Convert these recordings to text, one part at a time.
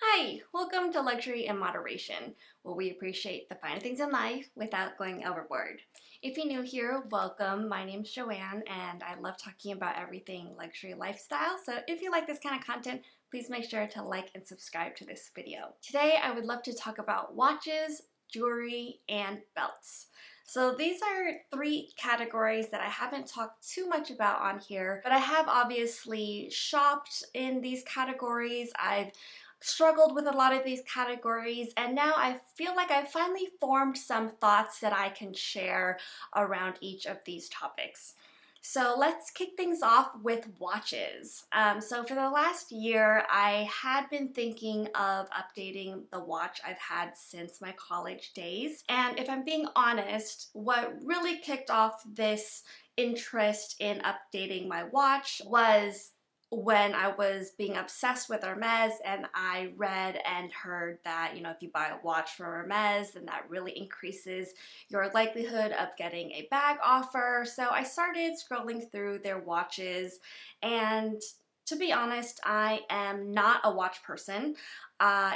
Hi, welcome to Luxury in Moderation, where we appreciate the finer things in life without going overboard. If you're new here, welcome. My name's Joanne, and I love talking about everything luxury lifestyle. So if you like this kind of content, please make sure to like and subscribe to this video. Today, I would love to talk about watches, jewelry, and belts. So these are three categories that I haven't talked too much about on here, but I have obviously shopped in these categories. I've struggled with a lot of these categories, and now I feel like I've finally formed some thoughts that I can share around each of these topics. So let's kick things off with watches. So for the last year, I had been thinking of updating the watch I've had since my college days. And if I'm being honest, what really kicked off this interest in updating my watch was when I was being obsessed with Hermes, and I read and heard that, if you buy a watch from Hermes, then that really increases your likelihood of getting a bag offer. So I started scrolling through their watches, and to be honest, I am not a watch person,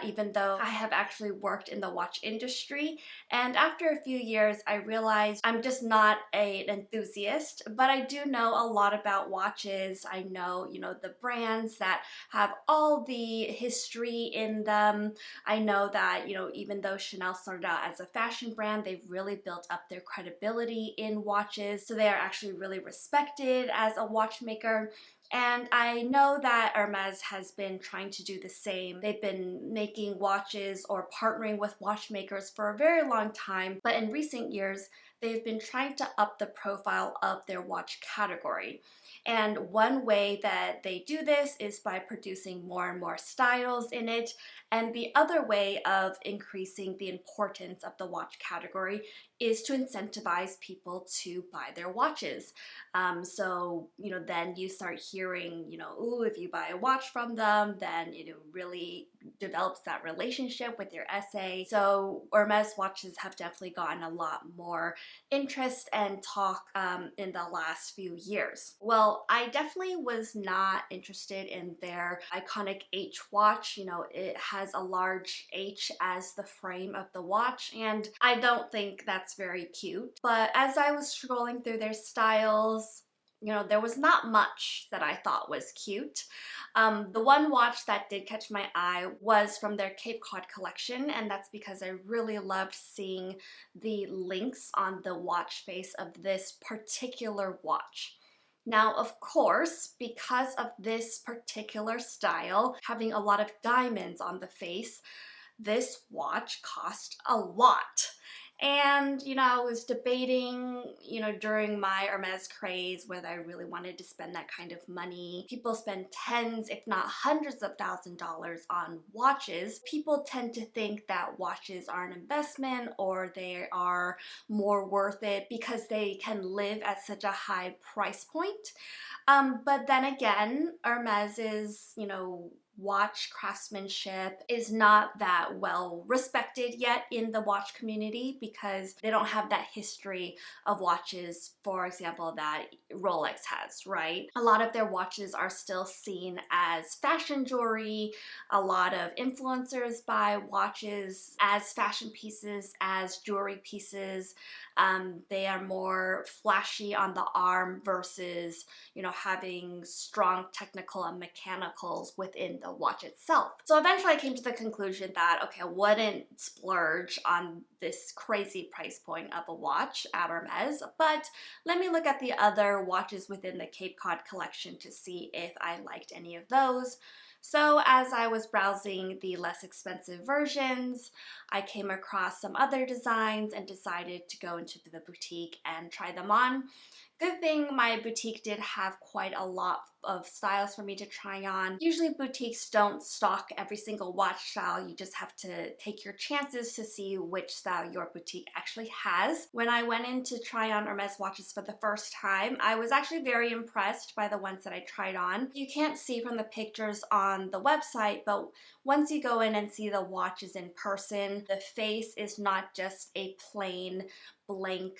even though I have actually worked in the watch industry. And after a few years, I realized I'm just not an enthusiast, but I do know a lot about watches. I know, the brands that have all the history in them. I know that, even though Chanel started out as a fashion brand, they've really built up their credibility in watches. So they are actually really respected as a watchmaker. And I know that Hermes has been trying to do the same. They've been making watches or partnering with watchmakers for a very long time, but in recent years, they've been trying to up the profile of their watch category. And one way that they do this is by producing more and more styles in it. And the other way of increasing the importance of the watch category is to incentivize people to buy their watches. Then you start hearing, ooh, if you buy a watch from them, then it really develops that relationship with your SA. So Hermes watches have definitely gotten a lot more interest and talk in the last few years. Well, I definitely was not interested in their iconic H watch. It has a large H as the frame of the watch, and I don't think that's very cute. But as I was scrolling through their styles, there was not much that I thought was cute. The one watch that did catch my eye was from their Cape Cod collection, and that's because I really loved seeing the links on the watch face of this particular watch. Now, of course, because of this particular style, having a lot of diamonds on the face, this watch cost a lot. And, I was debating, during my Hermes craze whether I really wanted to spend that kind of money. People spend tens, if not hundreds of $1,000s on watches. People tend to think that watches are an investment or they are more worth it because they can live at such a high price point. But then again, Hermes's, watch craftsmanship is not that well respected yet in the watch community because they don't have that history of watches, for example, that Rolex has, right? A lot of their watches are still seen as fashion jewelry. A lot of influencers buy watches as fashion pieces, as jewelry pieces. They are more flashy on the arm versus, having strong technical and mechanicals within the watch itself. So eventually I came to the conclusion that, okay, I wouldn't splurge on this crazy price point of a watch at Hermes, but let me look at the other watches within the Cape Cod collection to see if I liked any of those. So as I was browsing the less expensive versions, I came across some other designs and decided to go into the boutique and try them on. Good thing my boutique did have quite a lot of styles for me to try on. Usually boutiques don't stock every single watch style. You just have to take your chances to see which style your boutique actually has. When I went in to try on Hermes watches for the first time, I was actually very impressed by the ones that I tried on. You can't see from the pictures on the website, but once you go in and see the watches in person, the face is not just a plain blank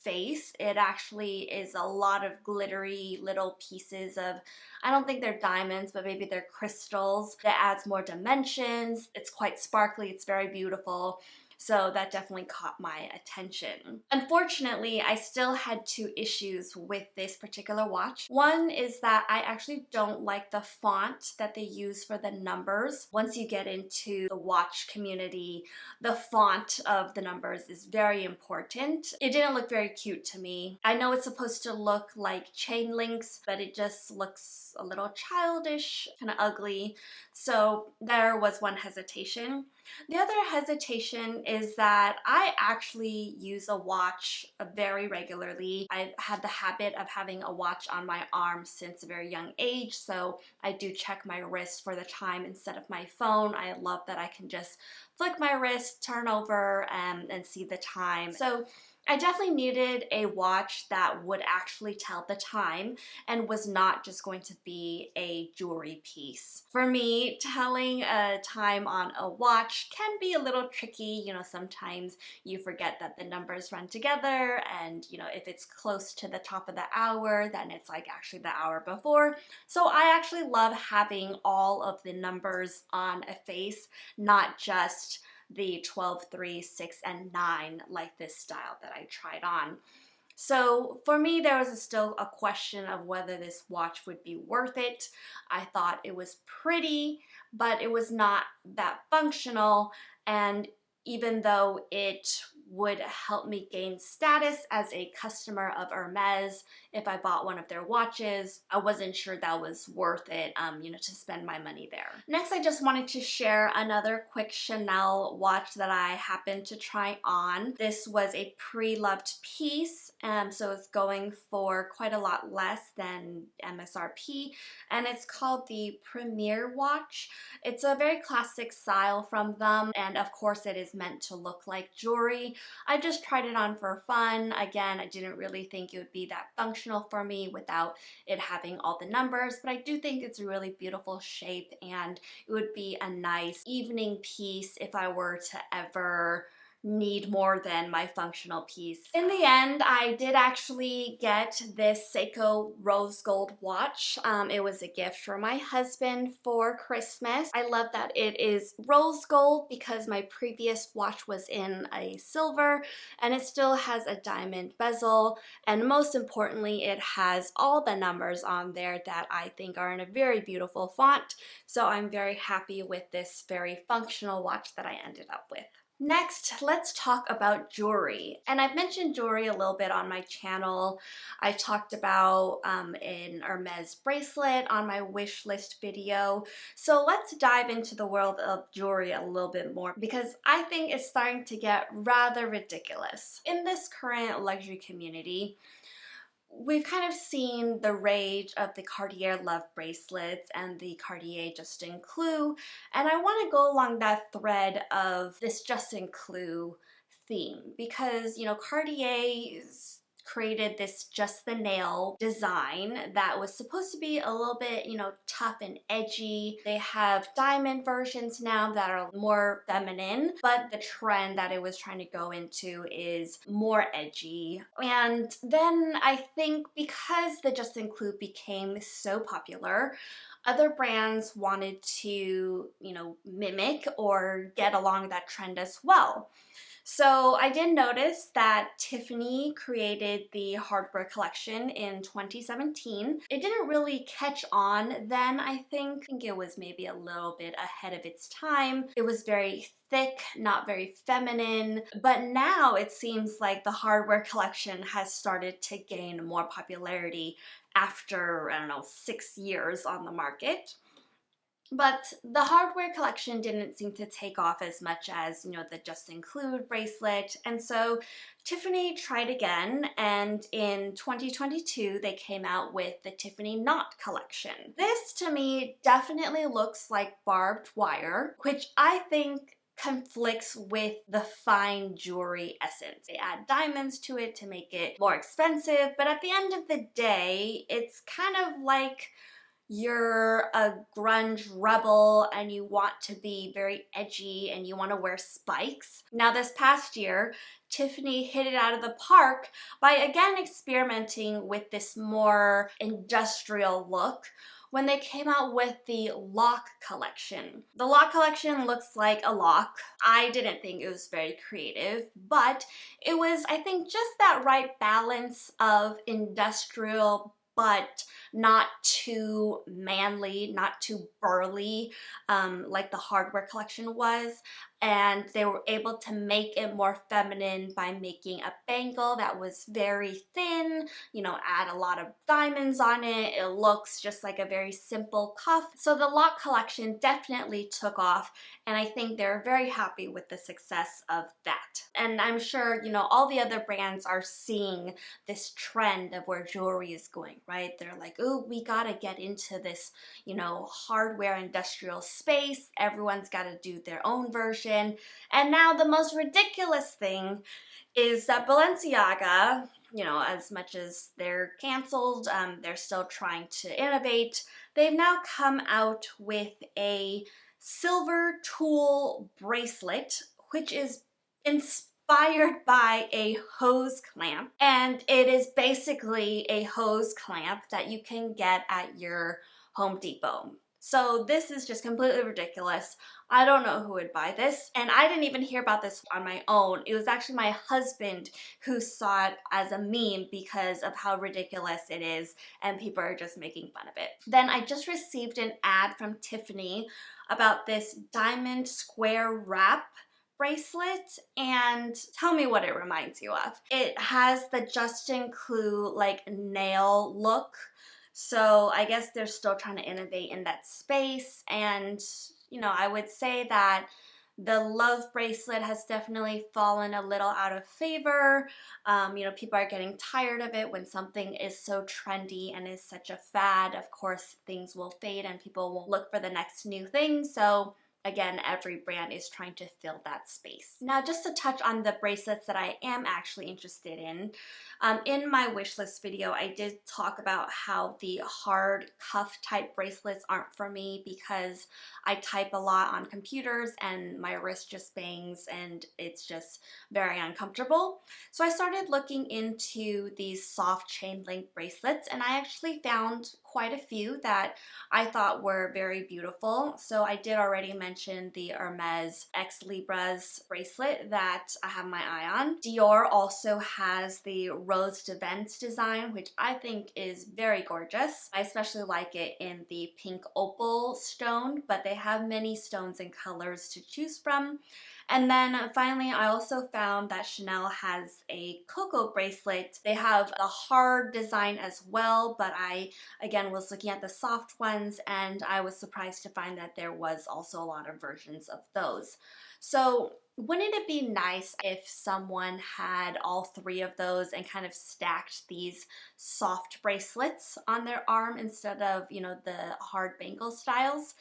face. It actually is a lot of glittery little pieces of, I don't think they're diamonds, but maybe they're crystals. That adds more dimensions. It's quite sparkly. It's very beautiful. So that definitely caught my attention. Unfortunately, I still had two issues with this particular watch. One is that I actually don't like the font that they use for the numbers. Once you get into the watch community, the font of the numbers is very important. It didn't look very cute to me. I know it's supposed to look like chain links, but it just looks a little childish, kind of ugly. So there was one hesitation. The other hesitation is that I actually use a watch very regularly. I've had the habit of having a watch on my arm since a very young age, so I do check my wrist for the time instead of my phone. I love that I can just flick my wrist, turn over, and see the time. So I definitely needed a watch that would actually tell the time and was not just going to be a jewelry piece. For me, telling a time on a watch can be a little tricky. You know, sometimes you forget that the numbers run together, and you know, if it's close to the top of the hour, then it's like actually the hour before. So I actually love having all of the numbers on a face, not just the 12, 3, 6, and 9 like this style that I tried on. So for me, there was still a question of whether this watch would be worth it. I thought it was pretty, but it was not that functional, and even though it would help me gain status as a customer of Hermes if I bought one of their watches, I wasn't sure that was worth it, you know, to spend my money there. Next, I just wanted to share another quick Chanel watch that I happened to try on. This was a pre-loved piece, so it's going for quite a lot less than MSRP, and it's called the Premier watch. It's a very classic style from them, and of course it is meant to look like jewelry. I just tried it on for fun. Again, I didn't really think it would be that functional for me without it having all the numbers, but I do think it's a really beautiful shape, and it would be a nice evening piece if I were to ever need more than my functional piece. In the end, I did actually get this Seiko rose gold watch. It was a gift for my husband for Christmas. I love that it is rose gold because my previous watch was in a silver, and it still has a diamond bezel, and most importantly, it has all the numbers on there that I think are in a very beautiful font. So I'm very happy with this very functional watch that I ended up with. Next, let's talk about jewelry. And I've mentioned jewelry a little bit on my channel. I talked about an Hermes bracelet on my wish list video. So let's dive into the world of jewelry a little bit more, because I think it's starting to get rather ridiculous. In this current luxury community, we've kind of seen the rage of the Cartier Love bracelets and the Cartier Justin Clou, and I want to go along that thread of this Justin Clou theme because, you know, Cartier's created this just the nail design that was supposed to be a little bit, you know, tough and edgy. They have diamond versions now that are more feminine, but the trend that it was trying to go into is more edgy. And then I think because the Justin Clou became so popular, other brands wanted to, you know, mimic or get along that trend as well. So I did notice that Tiffany created the hardware collection in 2017. It didn't really catch on then, I think. It was maybe a little bit ahead of its time. It was very thick, not very feminine, but now it seems like the hardware collection has started to gain more popularity after, I don't know, 6 years on the market. But the hardware collection didn't seem to take off as much as, you know, the Justin Clou bracelet, and so Tiffany tried again, and in 2022 they came out with the Tiffany Knot collection. This to me definitely looks like barbed wire, which I think conflicts with the fine jewelry essence. They add diamonds to it to make it more expensive, but at the end of the day, it's kind of like you're a grunge rebel and you want to be very edgy and you want to wear spikes. Now this past year, Tiffany hit it out of the park by again experimenting with this more industrial look when they came out with the lock collection. The lock collection looks like a lock. I didn't think it was very creative, but it was, I think, just that right balance of industrial but not too manly, not too burly, like the hardware collection was. And they were able to make it more feminine by making a bangle that was very thin, you know, add a lot of diamonds on it. It looks just like a very simple cuff. So the lock collection definitely took off, and I think they're very happy with the success of that. And I'm sure, you know, all the other brands are seeing this trend of where jewelry is going, right? They're like, oh, we gotta get into this, you know, hardware industrial space. Everyone's gotta do their own version. And now the most ridiculous thing is that Balenciaga, you know, as much as they're canceled, they're still trying to innovate. They've now come out with a silver tool bracelet, which is inspired by a hose clamp. And it is basically a hose clamp that you can get at your Home Depot. So this is just completely ridiculous. I don't know who would buy this, and I didn't even hear about this on my own. It was actually my husband who saw it as a meme because of how ridiculous it is, and people are just making fun of it. Then I just received an ad from Tiffany about this diamond square wrap bracelet, and tell me what it reminds you of. It has the Justin Clue like nail look. So I guess they're still trying to innovate in that space, and you know, I would say that the love bracelet has definitely fallen a little out of favor. You know, people are getting tired of it when something is so trendy and is such a fad. Of course, things will fade and people will look for the next new thing. So again, every brand is trying to fill that space. Now, just to touch on the bracelets that I am actually interested in my wish list video, I did talk about how the hard cuff type bracelets aren't for me because I type a lot on computers and my wrist just bangs and it's just very uncomfortable. So I started looking into these soft chain link bracelets, and I actually found quite a few that I thought were very beautiful. So I did already mention the Hermes ex-libras bracelet that I have my eye on. Dior also has the Rose de Vence design, which I think is very gorgeous. I especially like it in the pink opal stone, but they have many stones and colors to choose from. And then finally, I also found that Chanel has a cocoa bracelet. They have a hard design as well, but I, again, was looking at the soft ones and I was surprised to find that there was also a lot of versions of those. So wouldn't it be nice if someone had all three of those and kind of stacked these soft bracelets on their arm instead of, you know, the hard bangle styles?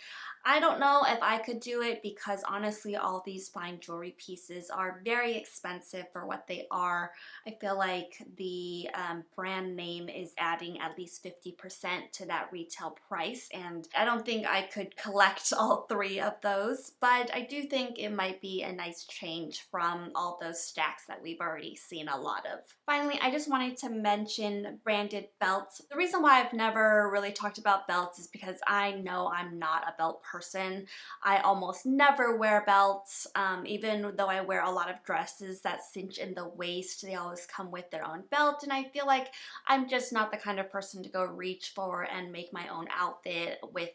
I don't know if I could do it because honestly all these fine jewelry pieces are very expensive for what they are. I feel like the brand name is adding at least 50% to that retail price, and I don't think I could collect all three of those, but I do think it might be a nice change from all those stacks that we've already seen a lot of. Finally, I just wanted to mention branded belts. The reason why I've never really talked about belts is because I know I'm not a belt person. I almost never wear belts, even though I wear a lot of dresses that cinch in the waist. They always come with their own belt, and I feel like I'm just not the kind of person to go reach for and make my own outfit with,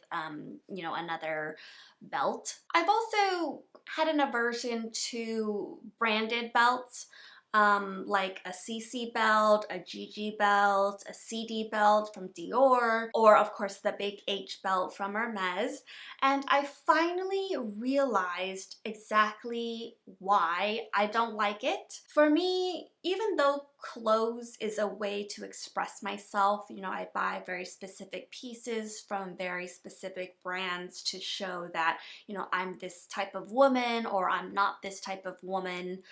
you know, another belt. I've also had an aversion to branded belts. Like a CC belt, a GG belt, a CD belt from Dior, or of course the big H belt from Hermes. And I finally realized exactly why I don't like it. For me, even though clothes is a way to express myself, you know, I buy very specific pieces from very specific brands to show that, you know, I'm this type of woman or I'm not this type of woman.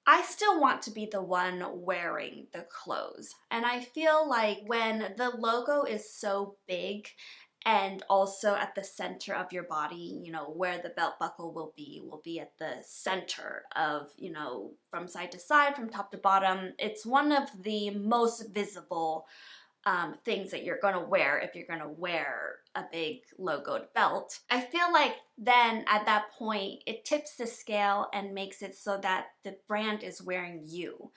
I still want to be the one wearing the clothes. And I feel like when the logo is so big and also at the center of your body, you know, where the belt buckle will be at the center of, you know, from side to side, from top to bottom. It's one of the most visible things that you're going to wear if you're going to wear a big logoed belt. I feel like then at that point it tips the scale and makes it so that the brand is wearing you.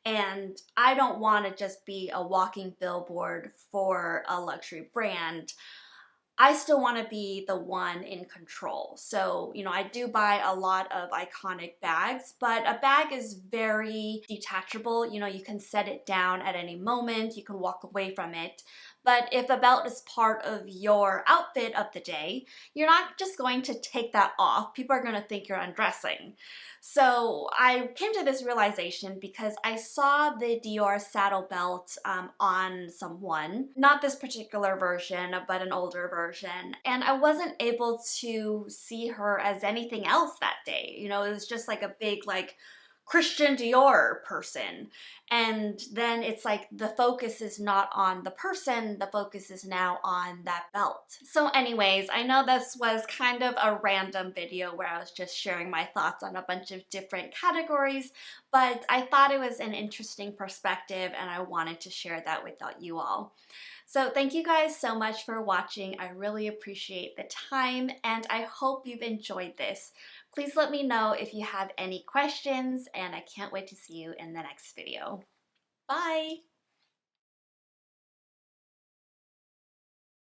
And I don't want to just be a walking billboard for a luxury brand. I still want to be the one in control. So, you know, I do buy a lot of iconic bags, but a bag is very detachable. You know, you can set it down at any moment, you can walk away from it. But if a belt is part of your outfit of the day, you're not just going to take that off. People are going to think you're undressing. So I came to this realization because I saw the Dior saddle belt on someone, not this particular version, but an older version, and I wasn't able to see her as anything else that day. You know, it was just like a big like Christian Dior person. And then it's like the focus is not on the person, the focus is now on that belt. So anyways, I know this was kind of a random video where I was just sharing my thoughts on a bunch of different categories, but I thought it was an interesting perspective and I wanted to share that with you all. So thank you guys so much for watching. I really appreciate the time and I hope you've enjoyed this. Please let me know if you have any questions and I can't wait to see you in the next video. Bye!